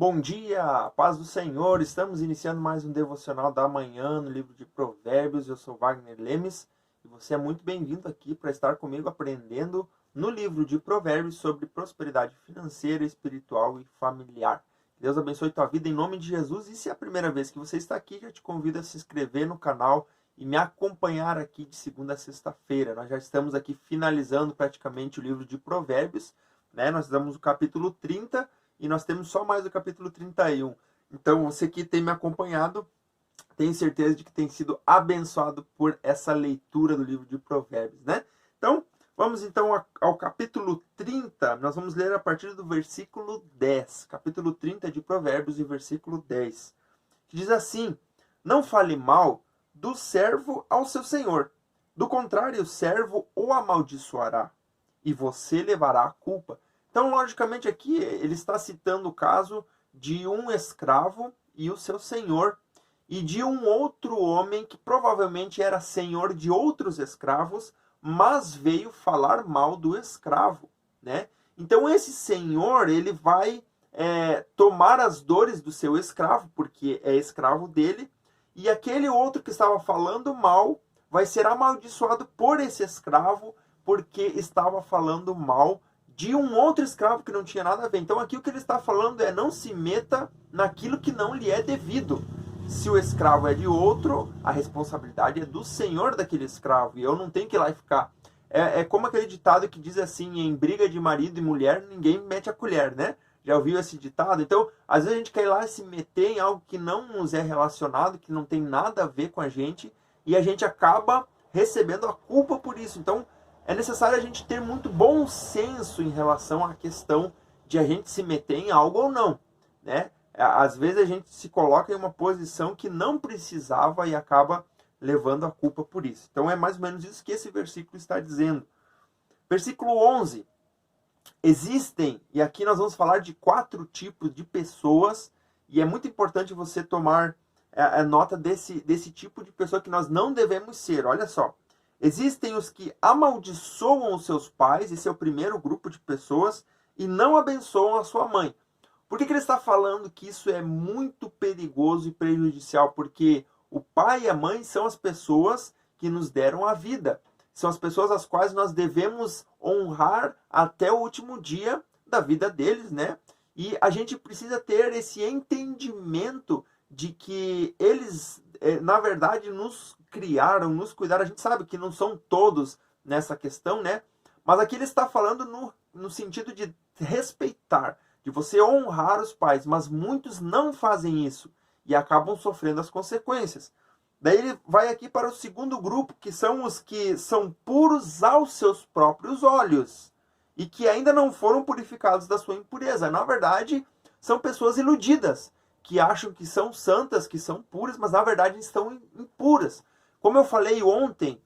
Bom dia, paz do Senhor. Estamos iniciando mais um devocional da manhã no livro de Provérbios. Eu sou Wagner Lemes e você é muito bem-vindo aqui para estar comigo aprendendo no livro de Provérbios sobre prosperidade financeira, espiritual e familiar. Deus abençoe tua vida em nome de Jesus. E se é a primeira vez que você está aqui, já te convido a se inscrever no canal e me acompanhar aqui de segunda a sexta-feira. Nós já estamos aqui finalizando praticamente o livro de Provérbios, né? Nós damos o capítulo 30 e nós temos só mais o capítulo 31. Então, você que tem me acompanhado, tenho certeza de que tem sido abençoado por essa leitura do livro de Provérbios, né? Então, vamos então ao capítulo 30. Nós vamos ler a partir do versículo 10. Capítulo 30 de Provérbios e versículo 10. Que diz assim: Não fale mal do servo ao seu senhor. Do contrário, o servo o amaldiçoará, e você levará a culpa. Então, logicamente, aqui ele está citando o caso de um escravo e o seu senhor, e de um outro homem que provavelmente era senhor de outros escravos, mas veio falar mal do escravo, né? Então, esse senhor, ele vai tomar as dores do seu escravo, porque é escravo dele, e aquele outro que estava falando mal vai ser amaldiçoado por esse escravo, porque estava falando mal de um outro escravo que não tinha nada a ver. Então aqui o que ele está falando é: não se meta naquilo que não lhe é devido. Se o escravo é de outro, a responsabilidade é do senhor daquele escravo, e eu não tenho que ir lá e ficar. É como aquele ditado que diz assim: em briga de marido e mulher, ninguém mete a colher, né? Já ouviu esse ditado? Então, às vezes a gente quer ir lá e se meter em algo que não nos é relacionado, que não tem nada a ver com a gente, e a gente acaba recebendo a culpa por isso. Então, é necessário a gente ter muito bom senso em relação à questão de a gente se meter em algo ou não, né? Às vezes a gente se coloca em uma posição que não precisava e acaba levando a culpa por isso. Então é mais ou menos isso que esse versículo está dizendo. Versículo 11. Existem, e aqui nós vamos falar de 4 tipos de pessoas, e é muito importante você tomar a nota desse tipo de pessoa que nós não devemos ser. Olha só. Existem os que amaldiçoam os seus pais, esse é o primeiro grupo de pessoas, e não abençoam a sua mãe. Por que ele está falando que isso é muito perigoso e prejudicial? Porque o pai e a mãe são as pessoas que nos deram a vida. São as pessoas às quais nós devemos honrar até o último dia da vida deles, né? E a gente precisa ter esse entendimento de que eles, na verdade, nos criaram, nos cuidaram. A gente sabe que não são todos nessa questão, né? Mas aqui ele está falando no sentido de respeitar, de você honrar os pais, mas muitos não fazem isso e acabam sofrendo as consequências. Daí ele vai aqui para o segundo grupo, que são os que são puros aos seus próprios olhos e que ainda não foram purificados da sua impureza. Na verdade, são pessoas iludidas, que acham que são santas, que são puras, mas na verdade estão impuras. Como eu falei ontem,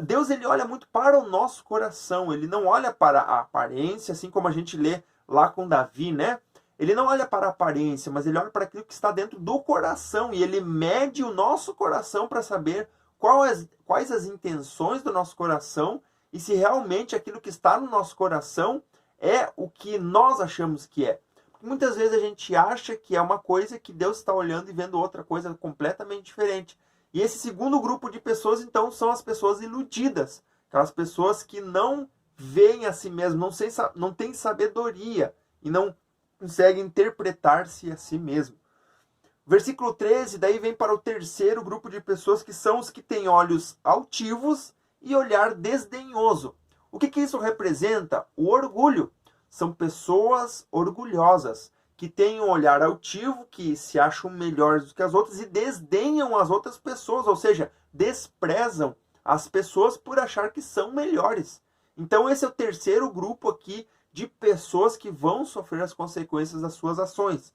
Deus ele olha muito para o nosso coração, ele não olha para a aparência, assim como a gente lê lá com Davi, né? Ele não olha para a aparência, mas ele olha para aquilo que está dentro do coração, e ele mede o nosso coração para saber quais as intenções do nosso coração e se realmente aquilo que está no nosso coração é o que nós achamos que é. Muitas vezes a gente acha que é uma coisa que Deus está olhando e vendo outra coisa completamente diferente. E esse segundo grupo de pessoas, então, são as pessoas iludidas. Aquelas pessoas que não veem a si mesmas, não têm sabedoria e não conseguem interpretar-se a si mesmo. Versículo 13, daí vem para o terceiro grupo de pessoas, que são os que têm olhos altivos e olhar desdenhoso. O que isso representa? O orgulho. São pessoas orgulhosas, que têm um olhar altivo, que se acham melhores do que as outras e desdenham as outras pessoas, ou seja, desprezam as pessoas por achar que são melhores. Então esse é o terceiro grupo aqui de pessoas que vão sofrer as consequências das suas ações.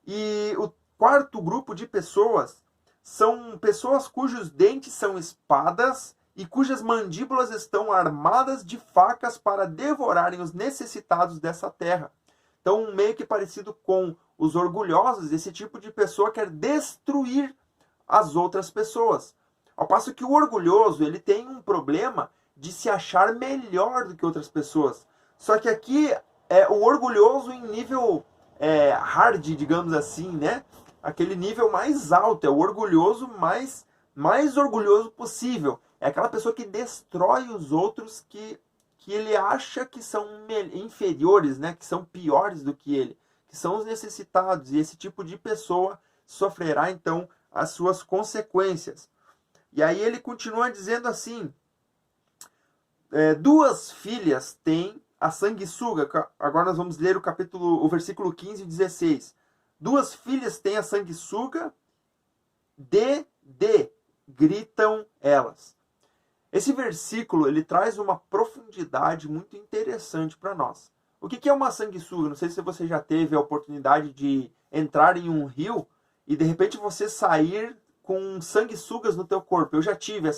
E o quarto grupo de pessoas são pessoas cujos dentes são espadas e cujas mandíbulas estão armadas de facas para devorarem os necessitados dessa terra. Então, meio que parecido com os orgulhosos, esse tipo de pessoa quer destruir as outras pessoas. Ao passo que o orgulhoso, ele tem um problema de se achar melhor do que outras pessoas. Só que aqui, o orgulhoso em nível hard, digamos assim, né? Aquele nível mais alto, é o orgulhoso mais orgulhoso possível. É aquela pessoa que destrói os outros que ele acha que são inferiores, né? Que são piores do que ele, que são os necessitados. E esse tipo de pessoa sofrerá, então, as suas consequências. E aí ele continua dizendo assim, duas filhas têm a sanguessuga. Agora nós vamos ler o versículo 15 e 16. Duas filhas têm a sanguessuga, gritam elas. Esse versículo, ele traz uma profundidade muito interessante para nós. O que é uma sanguessuga? Não sei se você já teve a oportunidade de entrar em um rio e de repente você sair com sanguessugas no teu corpo. Eu já tive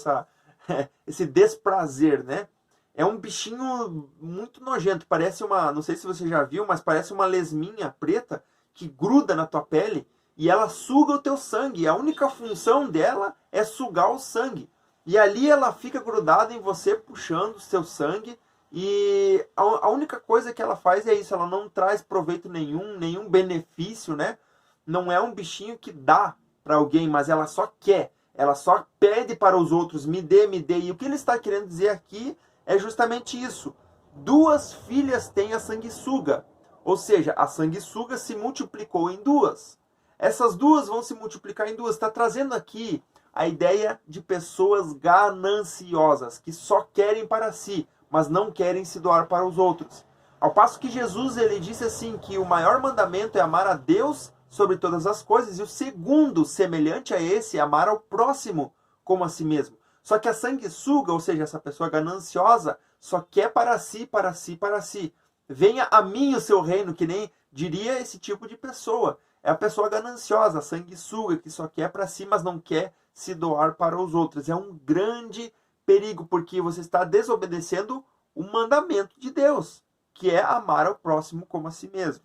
esse desprazer, né? É um bichinho muito nojento, parece não sei se você já viu, mas parece uma lesminha preta que gruda na tua pele e ela suga o teu sangue. A única função dela é sugar o sangue. E ali ela fica grudada em você, puxando o seu sangue. E a única coisa que ela faz é isso, ela não traz proveito nenhum benefício, né? Não é um bichinho que dá para alguém, mas ela só quer. Ela só pede para os outros, me dê, me dê. E o que ele está querendo dizer aqui é justamente isso. Duas filhas têm a sanguessuga. Ou seja, a sanguessuga se multiplicou em duas. Essas duas vão se multiplicar em duas. Está trazendo aqui a ideia de pessoas gananciosas, que só querem para si, mas não querem se doar para os outros. Ao passo que Jesus, ele disse assim, que o maior mandamento é amar a Deus sobre todas as coisas, e o segundo, semelhante a esse, é amar ao próximo como a si mesmo. Só que a sanguessuga, ou seja, essa pessoa gananciosa, só quer para si, para si, para si. Venha a mim o seu reino, que nem diria esse tipo de pessoa. É a pessoa gananciosa, a sanguessuga, que só quer para si, mas não quer se doar para os outros. É um grande perigo, porque você está desobedecendo o mandamento de Deus, que é amar ao próximo como a si mesmo.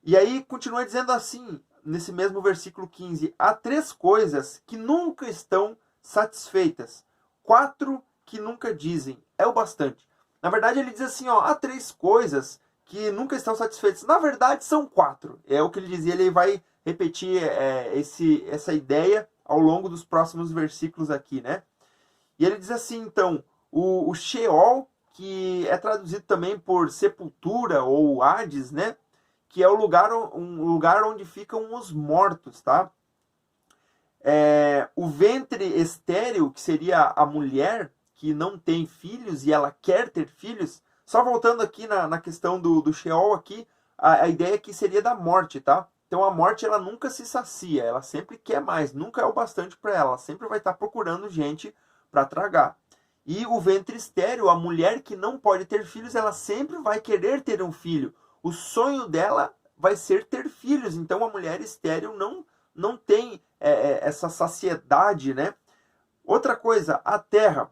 E aí continua dizendo assim, nesse mesmo versículo 15, há 3 coisas que nunca estão satisfeitas, 4 que nunca dizem, é o bastante. Na verdade ele diz assim, há 3 coisas que nunca estão satisfeitas. Na verdade são 4. É o que ele dizia, ele vai repetir essa ideia ao longo dos próximos versículos aqui, né? E ele diz assim, então, o Sheol, que é traduzido também por sepultura ou Hades, né? Que é um lugar onde ficam os mortos, tá? O ventre estéril, que seria a mulher que não tem filhos e ela quer ter filhos. Só voltando aqui na questão do Sheol aqui, a ideia aqui seria da morte, tá? Então a morte, ela nunca se sacia, ela sempre quer mais, nunca é o bastante para ela sempre vai estar procurando gente para tragar. E o ventre estéril, a mulher que não pode ter filhos, ela sempre vai querer ter um filho. O sonho dela vai ser ter filhos. Então a mulher estéril não tem essa saciedade, né? Outra coisa, a terra,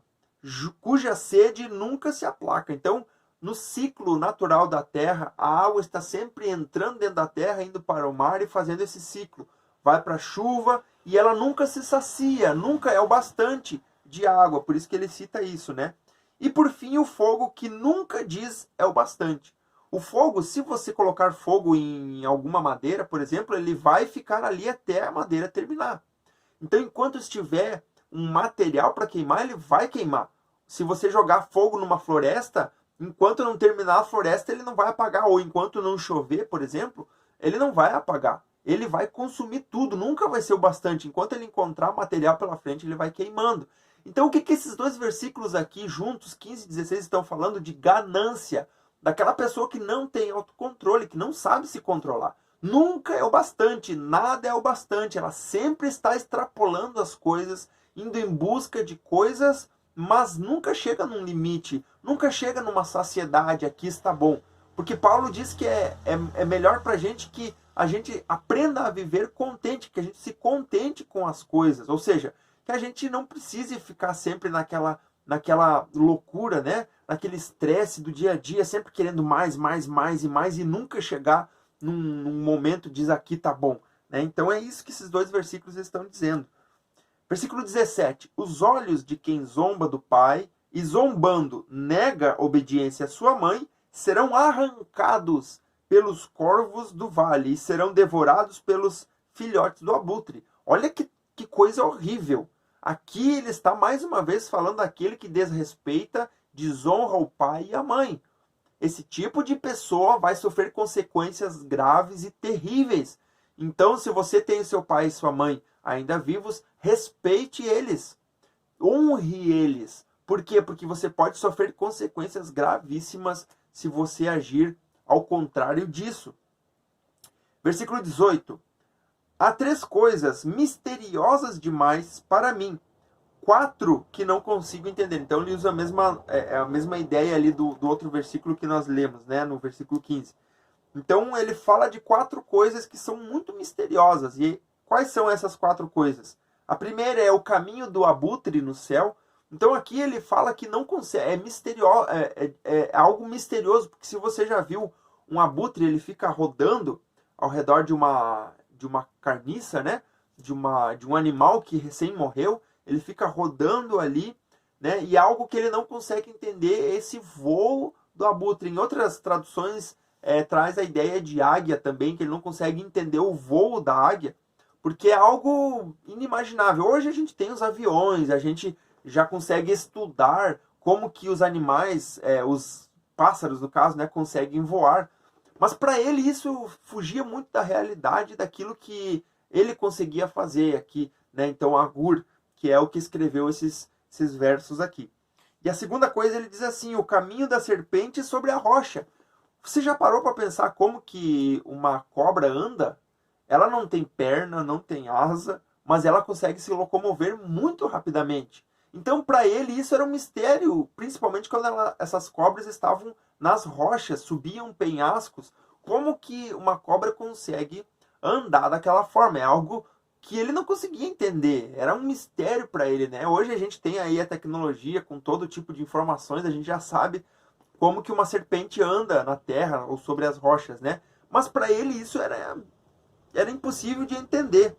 cuja sede nunca se aplaca. Então, no ciclo natural da terra, a água está sempre entrando dentro da terra, indo para o mar e fazendo esse ciclo. Vai para a chuva e ela nunca se sacia, nunca é o bastante de água. Por isso que ele cita isso, né? E por fim, o fogo, que nunca diz é o bastante. O fogo, se você colocar fogo em alguma madeira, por exemplo, ele vai ficar ali até a madeira terminar. Então, enquanto estiver um material para queimar, ele vai queimar. Se você jogar fogo numa floresta, enquanto não terminar a floresta, ele não vai apagar. Ou enquanto não chover, por exemplo, ele não vai apagar. Ele vai consumir tudo, nunca vai ser o bastante. Enquanto ele encontrar material pela frente, ele vai queimando. Então, o que esses dois versículos aqui, juntos, 15 e 16, estão falando? De ganância. Daquela pessoa que não tem autocontrole, que não sabe se controlar. Nunca é o bastante, nada é o bastante. Ela sempre está extrapolando as coisas, indo em busca de coisas, mas nunca chega num limite, nunca chega numa saciedade, aqui está bom. Porque Paulo diz que é melhor para a gente que a gente aprenda a viver contente, que a gente se contente com as coisas. Ou seja, que a gente não precise ficar sempre naquela loucura, né? Naquele estresse do dia a dia, sempre querendo mais e nunca chegar num momento diz aqui tá bom, né? Então é isso que esses dois versículos estão dizendo. Versículo 17. Os olhos de quem zomba do pai e zombando nega obediência à sua mãe serão arrancados pelos corvos do vale e serão devorados pelos filhotes do abutre. Olha que coisa horrível. Aqui ele está mais uma vez falando daquele que desrespeita, desonra o pai e a mãe. Esse tipo de pessoa vai sofrer consequências graves e terríveis. Então, se você tem o seu pai e sua mãe ainda vivos, respeite eles. Honre eles. Por quê? Porque você pode sofrer consequências gravíssimas se você agir ao contrário disso. Versículo 18. Há 3 coisas misteriosas demais para mim. 4 que não consigo entender. Então ele usa a mesma ideia ali do outro versículo que nós lemos, né? No versículo 15. Então ele fala de 4 coisas que são muito misteriosas. E quais são essas 4 coisas? A primeira é o caminho do abutre no céu. Então aqui ele fala que não consegue, é algo misterioso, porque se você já viu um abutre, ele fica rodando ao redor de uma carniça, né? De um animal que recém morreu, ele fica rodando ali, né? E algo que ele não consegue entender é esse voo do abutre. Em outras traduções traz a ideia de águia também, que ele não consegue entender o voo da águia, porque é algo inimaginável. Hoje a gente tem os aviões, a gente já consegue estudar como que os animais, os pássaros no caso, né, conseguem voar. Mas para ele isso fugia muito da realidade, daquilo que ele conseguia fazer aqui, né? Então Agur, que é o que escreveu esses versos aqui. E a segunda coisa, ele diz assim: o caminho da serpente sobre a rocha. Você já parou para pensar como que uma cobra anda? Ela não tem perna, não tem asa, mas ela consegue se locomover muito rapidamente. Então, para ele, isso era um mistério, principalmente quando essas cobras estavam nas rochas, subiam penhascos. Como que uma cobra consegue andar daquela forma? É algo que ele não conseguia entender. Era um mistério para ele, né? Hoje a gente tem aí a tecnologia com todo tipo de informações, a gente já sabe como que uma serpente anda na terra ou sobre as rochas, né? Mas para ele isso era impossível de entender.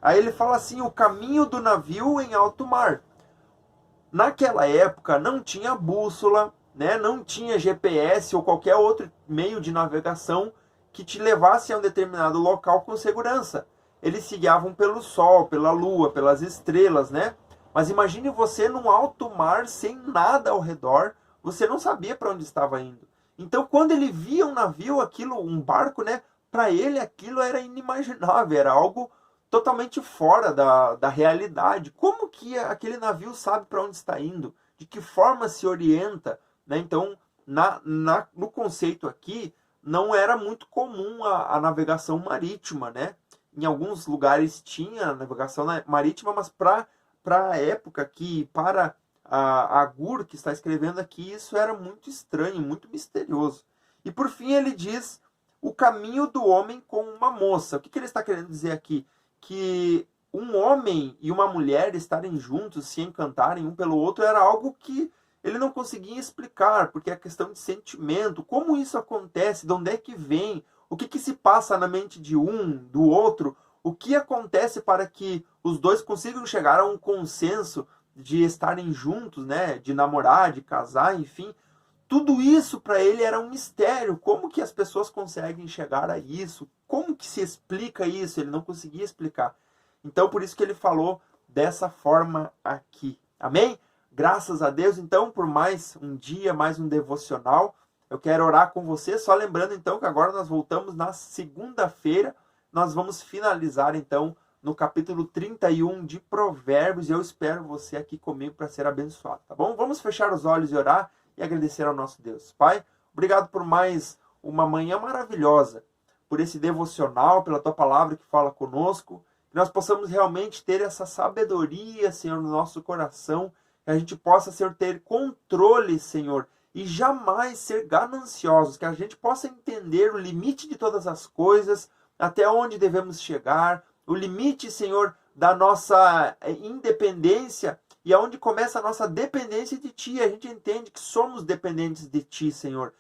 Aí ele fala assim: o caminho do navio em alto mar. Naquela época não tinha bússola, né? Não tinha GPS ou qualquer outro meio de navegação que te levasse a um determinado local com segurança. Eles se guiavam pelo sol, pela lua, pelas estrelas, né? Mas imagine você num alto mar sem nada ao redor, você não sabia para onde estava indo. Então, quando ele via um navio, um barco, né? Para ele aquilo era inimaginável, era algo totalmente fora da realidade. Como que aquele navio sabe para onde está indo? De que forma se orienta? Né? Então, no conceito aqui, não era muito comum a navegação marítima, né? Em alguns lugares tinha navegação marítima, mas para a época para a Agur, que está escrevendo aqui, isso era muito estranho, muito misterioso. E por fim ele diz o caminho do homem com uma moça. O que ele está querendo dizer aqui? Que um homem e uma mulher estarem juntos, se encantarem um pelo outro, era algo que ele não conseguia explicar, porque é questão de sentimento. Como isso acontece? De onde é que vem? O que se passa na mente de um, do outro? O que acontece para que os dois consigam chegar a um consenso de estarem juntos, né? De namorar, de casar, enfim. Tudo isso para ele era um mistério. Como que as pessoas conseguem chegar a isso? Como que se explica isso? Ele não conseguia explicar. Então, por isso que ele falou dessa forma aqui. Amém? Graças a Deus, então, por mais um dia, mais um devocional. Eu quero orar com você. Só lembrando, então, que agora nós voltamos na segunda-feira. Nós vamos finalizar, então, no capítulo 31 de Provérbios. E eu espero você aqui comigo para ser abençoado, tá bom? Vamos fechar os olhos e orar e agradecer ao nosso Deus. Pai, obrigado por mais uma manhã maravilhosa, por esse devocional, pela Tua palavra que fala conosco, que nós possamos realmente ter essa sabedoria, Senhor, no nosso coração, que a gente possa, Senhor, ter controle, Senhor, e jamais ser gananciosos, que a gente possa entender o limite de todas as coisas, até onde devemos chegar, o limite, Senhor, da nossa independência, e aonde começa a nossa dependência de Ti. A gente entende que somos dependentes de Ti, Senhor.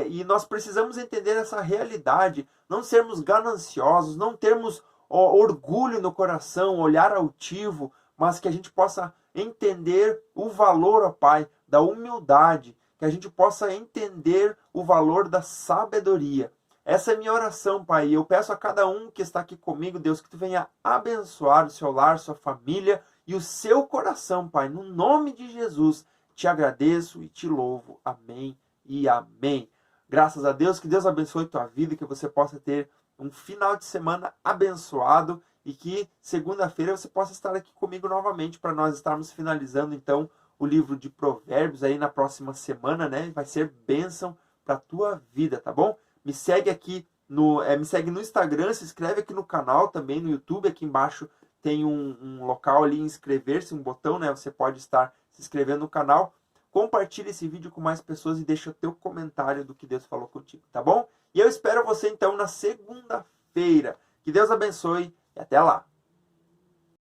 E nós precisamos entender essa realidade. Não sermos gananciosos, não termos orgulho no coração, olhar altivo, mas que a gente possa entender o valor, ó Pai, da humildade. Que a gente possa entender o valor da sabedoria. Essa é a minha oração, Pai. E eu peço a cada um que está aqui comigo, Deus, que tu venha abençoar o seu lar, sua família e o seu coração, Pai. No nome de Jesus, te agradeço e te louvo. Amém e amém. Graças a Deus, que Deus abençoe tua vida, que você possa ter um final de semana abençoado e que segunda-feira você possa estar aqui comigo novamente para nós estarmos finalizando, então, o livro de Provérbios aí na próxima semana, né? Vai ser bênção para a tua vida, tá bom? Me segue aqui me segue no Instagram, se inscreve aqui no canal também, no YouTube, aqui embaixo tem um local ali, inscrever-se, um botão, né? Você pode estar se inscrevendo no canal. Compartilhe esse vídeo com mais pessoas e deixa o teu comentário do que Deus falou contigo, tá bom? E eu espero você então na segunda-feira. Que Deus abençoe e até lá!